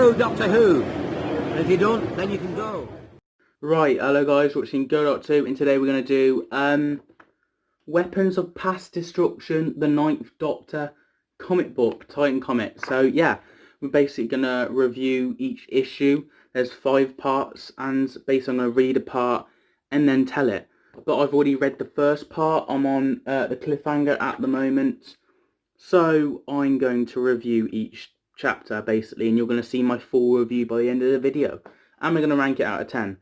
know Doctor Who. And if you don't, then you can go. Right, hello guys, watching Go Doctor 2, and today we're going to do Weapons of Past Destruction, the Ninth Doctor comic book, Titan comic. So yeah, we're basically going to review each issue. There's 5 parts, and basically I'm going to read a part and then tell it. But I've already read the first part. I'm on the cliffhanger at the moment. So I'm going to review each chapter basically, and you're going to see my full review by the end of the video. And we're going to rank it out of 10.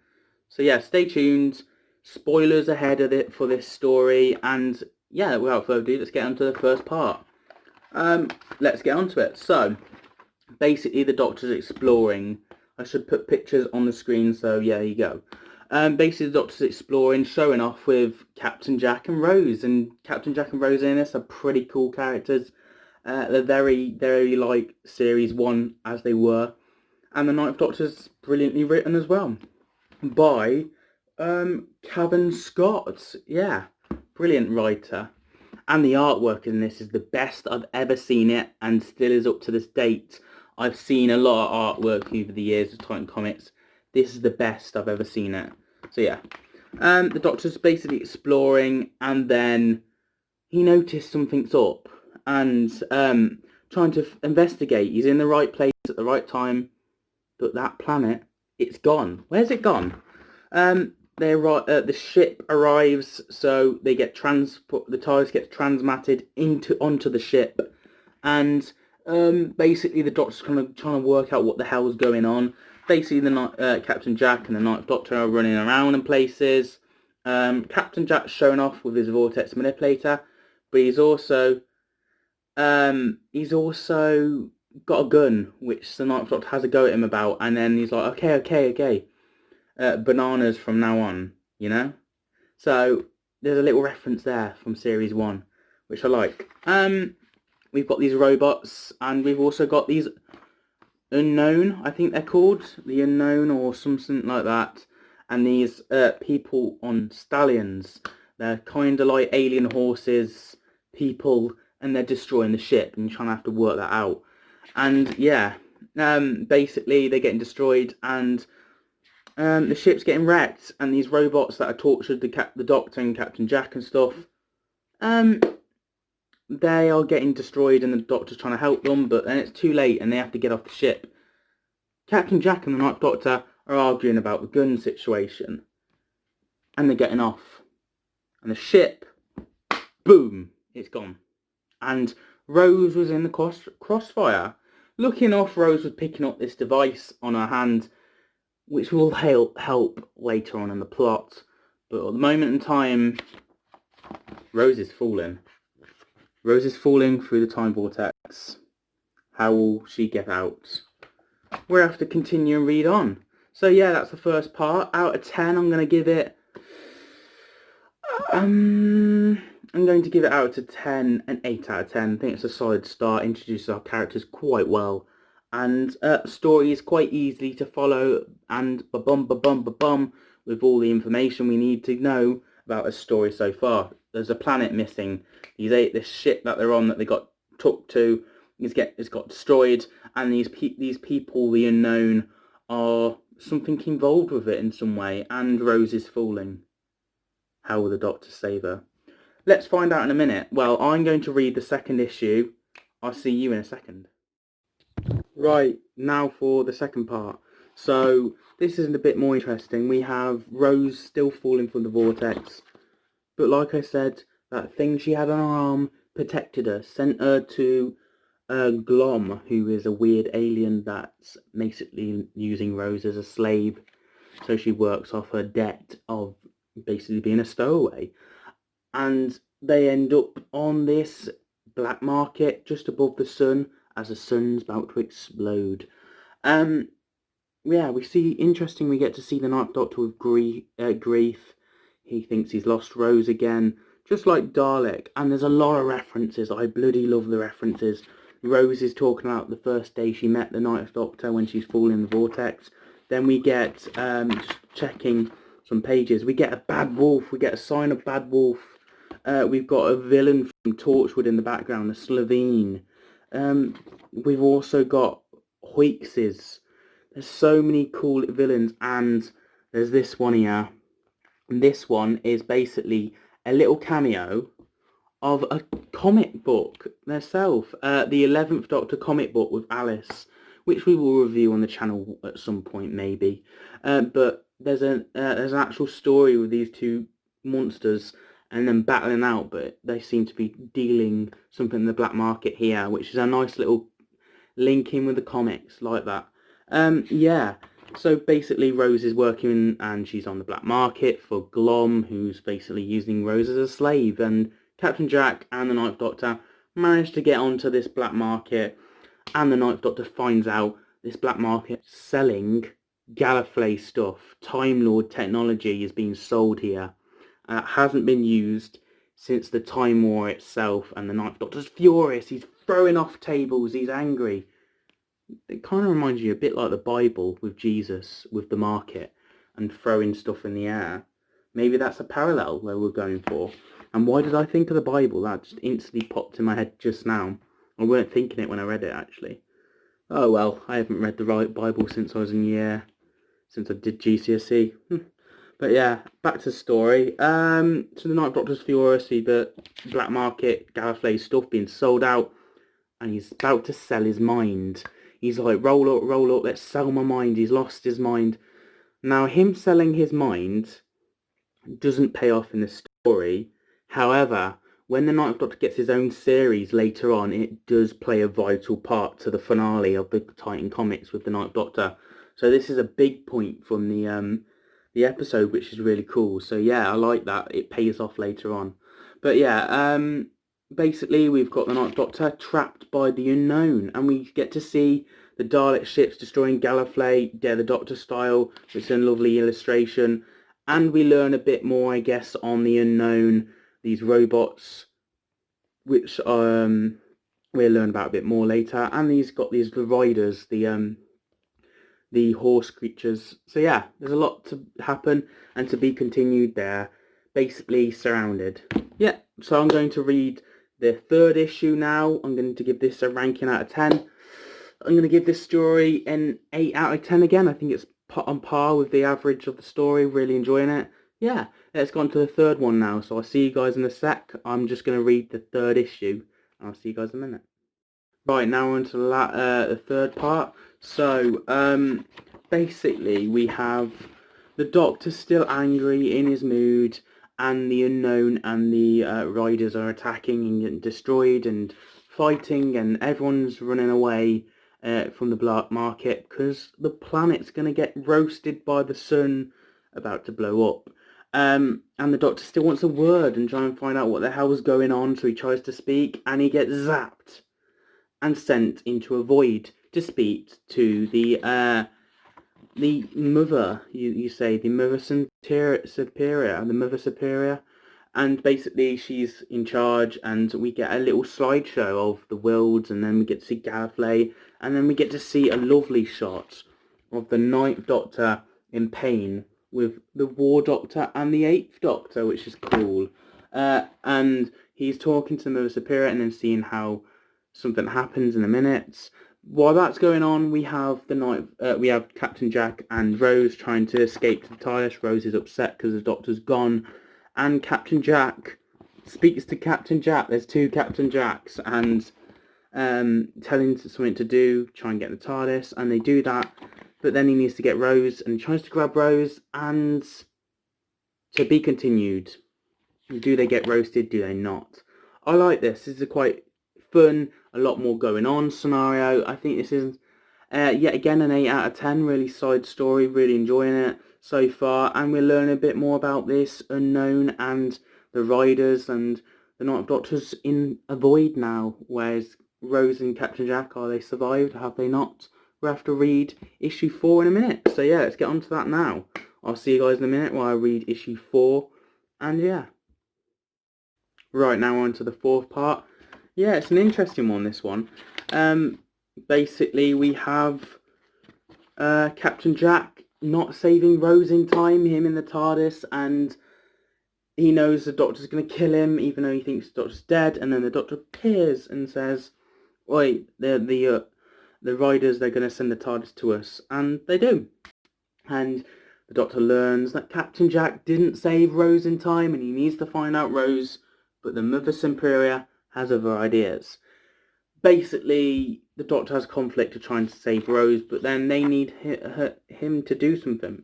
So yeah, stay tuned. Spoilers ahead of it for this story, and yeah, without further ado, let's get on to the first part. Let's get on to it. So basically, the Doctor's exploring. I should put pictures on the screen, so yeah, there you go. Basically, the Doctor's exploring, showing off with Captain Jack and Rose, and Captain Jack and Rose in this are pretty cool characters. They're very like Series 1 as they were, and the Ninth Doctor's brilliantly written as well by Cavan Scott. Yeah, brilliant writer. And the artwork in this is the best I've ever seen it, and still is up to this date. I've seen a lot of artwork over the years of Titan Comics. This is the best I've ever seen it. So yeah, the Doctor's basically exploring, and then he noticed something's up, and trying to investigate. He's in the right place at the right time, but that planet, it's gone. Where's it gone? The ship arrives, so they get the TARDIS gets transmatted onto the ship, and basically the Doctor's kind of trying to work out what the hell is going on. Basically, Captain Jack and the Ninth Doctor are running around in places. Captain Jack's showing off with his vortex manipulator, but he's also got a gun, which the Ninth Doctor has a go at him about, and then he's like, okay. Bananas from now on, you know? So there's a little reference there from Series 1, which I like. We've got these robots, and we've also got these Unknown, I think they're called, the Unknown or something like that, and these people on stallions. They're kind of like alien horses, people, and they're destroying the ship, and you're trying to have to work that out. And yeah, basically they're getting destroyed, and the ship's getting wrecked, and these robots that are tortured the Doctor and Captain Jack and stuff, they are getting destroyed, and the Doctor's trying to help them, but then it's too late, and they have to get off the ship. Captain Jack and the Ninth Doctor are arguing about the gun situation, and they're getting off, and the ship, boom, it's gone. And Rose was in the crossfire. Looking off, Rose was picking up this device on her hand, which will help later on in the plot. But at the moment in time, Rose is falling. Rose is falling through the time vortex. How will she get out? We'll have to continue and read on. So yeah, that's the first part. Out of 10, I'm going to give it... I'm going to give it out of 10 an 8 out of 10. I think it's a solid start. Introduces our characters quite well. And the story is quite easy to follow, and ba-bum, with all the information we need to know about a story so far. There's a planet missing. This ship that they're on that they got took to it's got destroyed, and these people, the Unknown, are something involved with it in some way, and Rose is falling. How will the Doctor save her? Let's find out in a minute. Well, I'm going to read the second issue. I'll see you in a second. Right, now for the second part. So, this is a bit more interesting. We have Rose still falling from the vortex. But like I said, that thing she had on her arm protected her, sent her to Glom, who is a weird alien that's basically using Rose as a slave. So she works off her debt of basically being a stowaway. And they end up on this black market just above the sun, as the sun's about to explode. Yeah, we get to see the Ninth Doctor with grief. He thinks he's lost Rose again, just like Dalek. And there's a lot of references. I bloody love the references. Rose is talking about the first day she met the Ninth Doctor when she's falling in the vortex. Then we get, just checking some pages, we get a Bad Wolf. We get a sign of Bad Wolf. We've got a villain from Torchwood in the background, a Slovene. We've also got Hoixes, There's so many cool villains, and there's this one here. And this one is basically a little cameo of a comic book themselves, the 11th Doctor comic book with Alice, which we will review on the channel at some point maybe. But there's an actual story with these two monsters and then battling out, but they seem to be dealing something in the black market here, which is a nice little link in with the comics like that. Yeah. So basically Rose is working and she's on the black market for Glom, who's basically using Rose as a slave, and Captain Jack and the Ninth Doctor manage to get onto this black market, and the Ninth Doctor finds out this black market selling Gallifrey stuff. Time Lord technology is being sold here. Hasn't been used since the Time War itself, and the Ninth Doctor's furious. He's throwing off tables, he's angry. It kind of reminds you a bit like the Bible with Jesus, with the market and throwing stuff in the air. Maybe that's a parallel where we're going for. And why did I think of the Bible? That just instantly popped in my head just now. I weren't thinking it when I read it, actually. Oh well, I haven't read the right Bible since I since I did GCSE. But yeah, back to the story. So the Ninth Doctor's furious, but black market, Gallifrey stuff being sold out, and he's about to sell his mind. He's like, roll up, let's sell my mind. He's lost his mind. Now, him selling his mind doesn't pay off in the story. However, when the Ninth Doctor gets his own series later on, it does play a vital part to the finale of the Titan comics with the Ninth Doctor. So this is a big point from the episode, which is really cool. So yeah, I like that. It pays off later on. But yeah, basically we've got the Ninth Doctor trapped by the unknown, and we get to see the Dalek ships destroying Gallifrey, Dare the Doctor style, which is a lovely illustration. And we learn a bit more, I guess, on the unknown, these robots, which we'll learn about a bit more later. And these the riders, the horse creatures. So yeah, there's a lot to happen and to be continued there. Basically surrounded. Yeah, so I'm going to read the third issue now. I'm going to give this a ranking out of 10. I'm going to give this story an 8 out of 10 again. I think it's on par with the average of the story. Really enjoying it. Yeah, let's go on to the third one now. So I'll see you guys in a sec. I'm just going to read the third issue. I'll see you guys in a minute. Right, now we're on to the third part. So, basically we have the Doctor still angry, in his mood, and the unknown and the riders are attacking and getting destroyed and fighting, and everyone's running away from the black market because the planet's going to get roasted by the sun about to blow up. And the Doctor still wants a word and try and find out what the hell is going on, so he tries to speak and he gets zapped and sent into a void to speak to the mother, you say, the mother superior, and basically she's in charge, and we get a little slideshow of the worlds, and then we get to see Gallifrey, and then we get to see a lovely shot of the Ninth Doctor in pain with the War Doctor and the Eighth Doctor, which is cool. And he's talking to the Mother Superior and then seeing how something happens in a minute. While that's going on, we have we have Captain Jack and Rose trying to escape to the TARDIS. Rose is upset because the Doctor's gone, and Captain Jack speaks to Captain Jack. There's two Captain Jacks, and telling something to do, try and get the TARDIS, and they do that. But then he needs to get Rose, and he tries to grab Rose, and to be continued. Do they get roasted? Do they not? I like this. This is a quite fun, a lot more going on scenario. I think this is yet again an 8 out of 10. Really side story. Really enjoying it so far, and we're learning a bit more about this unknown and the riders and the Ninth Doctor's in a void now. Whereas Rose and Captain Jack, are they survived? Have they not? We'll have to read issue 4 in a minute. So yeah, let's get on to that now. I'll see you guys in a minute while I read issue 4, and yeah. Right, now on to the fourth part. Yeah, it's an interesting one, this one. Basically, we have Captain Jack not saving Rose in time, him in the TARDIS, and he knows the Doctor's going to kill him, even though he thinks the Doctor's dead, and then the Doctor appears and says, "Oi, the the Riders, they're going to send the TARDIS to us, and they do. And the Doctor learns that Captain Jack didn't save Rose in time, and he needs to find out Rose, but the Mother Superior has other ideas. Basically, the Doctor has conflict of trying to save Rose, but then they need him to do something.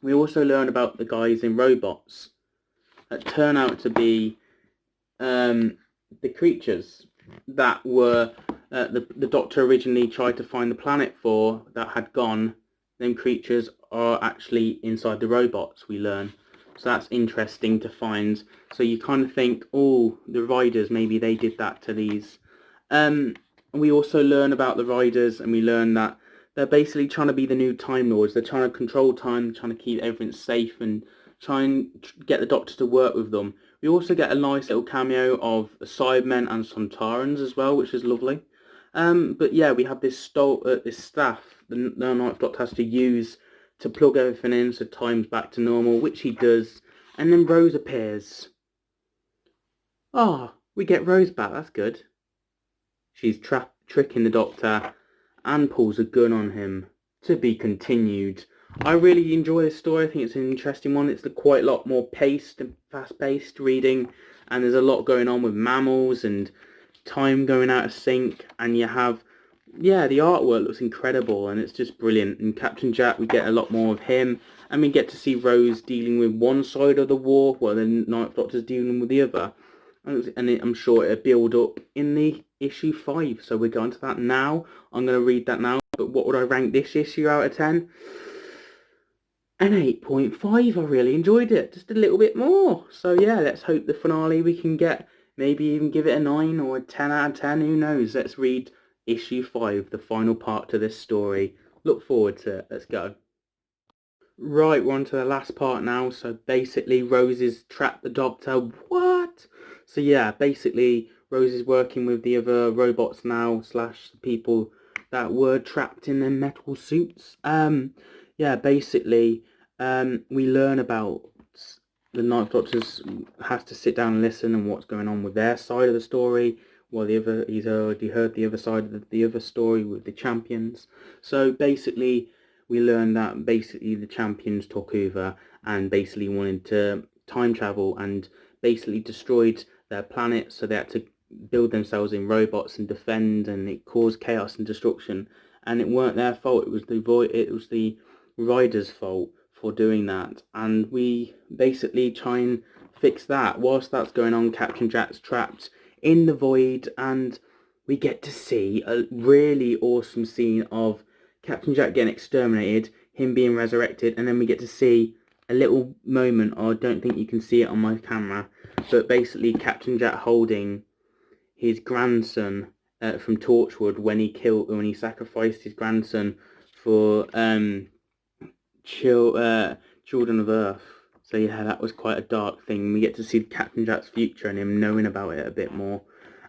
We also learn about the guys in robots that turn out to be the creatures that were the Doctor originally tried to find the planet for that had gone. Them creatures are actually inside the robots, we learn. So that's interesting to find. So you kind of think, oh, the Riders, maybe they did that to these. We also learn about the Riders, and we learn that they're basically trying to be the new Time Lords. They're trying to control time, trying to keep everything safe, and try and get the Doctor to work with them. We also get a nice little cameo of Cybermen and Sontarans as well, which is lovely. But yeah, we have this staff the Ninth Doctor has to use to plug everything in so time's back to normal, which he does. And then Rose appears. We get Rose back, that's good. She's tricking the Doctor and pulls a gun on him. To be continued. I really enjoy this story. I think it's an interesting one. It's quite a lot more fast-paced reading, and there's a lot going on with mammals and time going out of sync, and you have, the artwork looks incredible, and it's just brilliant. And Captain Jack, we get a lot more of him, and we get to see Rose dealing with one side of the war, while the Ninth Doctor's dealing with the other. And I'm sure it'll build up in the issue 5, so we're going to that now. I'm going to read that now, but what would I rank this issue out of 10? An 8.5. I really enjoyed it, just a little bit more. So yeah, let's hope the finale we can get, maybe even give it a 9 or a 10 out of 10, who knows. Let's read issue 5, the final part to this story. Look forward to it. Let's go. Right, we're on to the last part now. So basically, Rose has trapped the Doctor. What? So yeah, basically, Rose is working with the other robots now, / people that were trapped in their metal suits. Basically, we learn about the Ninth Doctor has to sit down and listen and what's going on with their side of the story, while he's already heard the other side of the other story with the Champions. So basically, we learn that basically the Champions took over and basically wanted to time travel and basically destroyed their planet, so they had to build themselves in robots and defend, and it caused chaos and destruction. And it weren't their fault. It was the Riders' fault for doing that, and we basically try and fix that. Whilst that's going on, Captain Jack's trapped in the void, and we get to see a really awesome scene of Captain Jack getting exterminated, him being resurrected, and then we get to see a little moment, or I don't think you can see it on my camera, but basically Captain Jack holding his grandson from Torchwood when he sacrificed his grandson for Children of Earth. So yeah, that was quite a dark thing. We get to see Captain Jack's future and him knowing about it a bit more.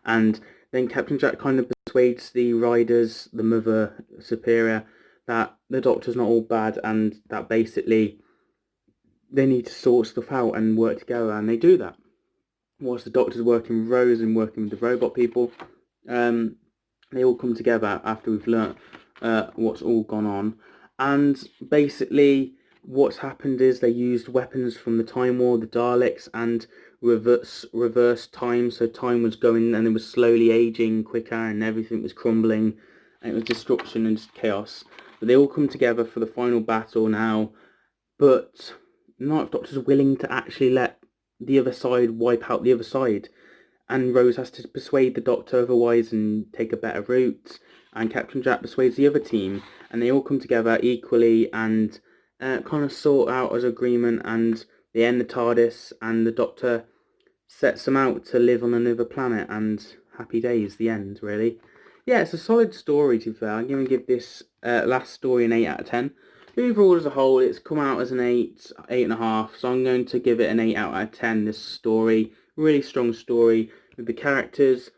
And then Captain Jack kind of persuades the Riders, the Mother Superior, that the Doctor's not all bad and that basically they need to sort stuff out and work together, and they do that. Whilst the Doctor's working with Rose and working with the robot people, they all come together after we've learnt what's all gone on. And basically what's happened is they used weapons from the Time War, the Daleks, and reverse time. So time was going and it was slowly aging quicker and everything was crumbling and it was destruction and just chaos. But they all come together for the final battle now. But the Ninth Doctor's willing to actually let the other side wipe out the other side. And Rose has to persuade the Doctor otherwise and take a better route. And Captain Jack persuades the other team. And they all come together equally and kind of sort out as agreement. And they end the TARDIS. And the Doctor sets them out to live on another planet. And happy days, the end, really. Yeah, it's a solid story, to be fair. I'm going to give this last story an 8 out of 10. Overall, as a whole, it's come out as an 8.5. So I'm going to give it an 8 out of 10, this story. Really strong story with the characters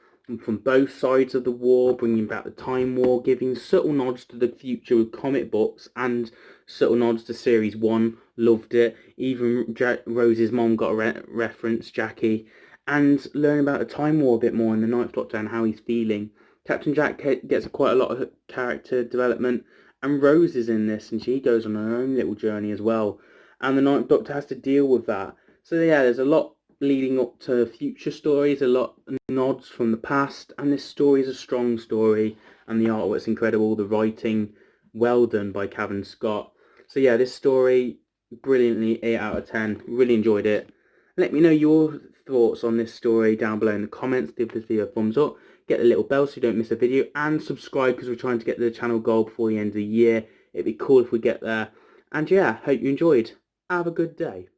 from both sides of the war, bringing back the Time War, giving subtle nods to the future with comic books and subtle nods to Series 1. Loved it. Even Rose's mom got a reference, Jackie. And learning about the Time War a bit more in the Ninth Doctor and how he's feeling. Captain Jack gets quite a lot of character development, and Rose is in this, and she goes on her own little journey as well. And the Ninth Doctor has to deal with that. So yeah, there's a lot leading up to future stories, a lot of nods from the past, and this story is a strong story, and the artwork's incredible, the writing, well done by Cavan Scott. So yeah, this story, brilliantly, 8 out of 10, really enjoyed it. Let me know your thoughts on this story down below in the comments, give this video a thumbs up, get the little bell so you don't miss a video, and subscribe because we're trying to get the channel goal before the end of the year. It'd be cool if we get there. And yeah, hope you enjoyed. Have a good day.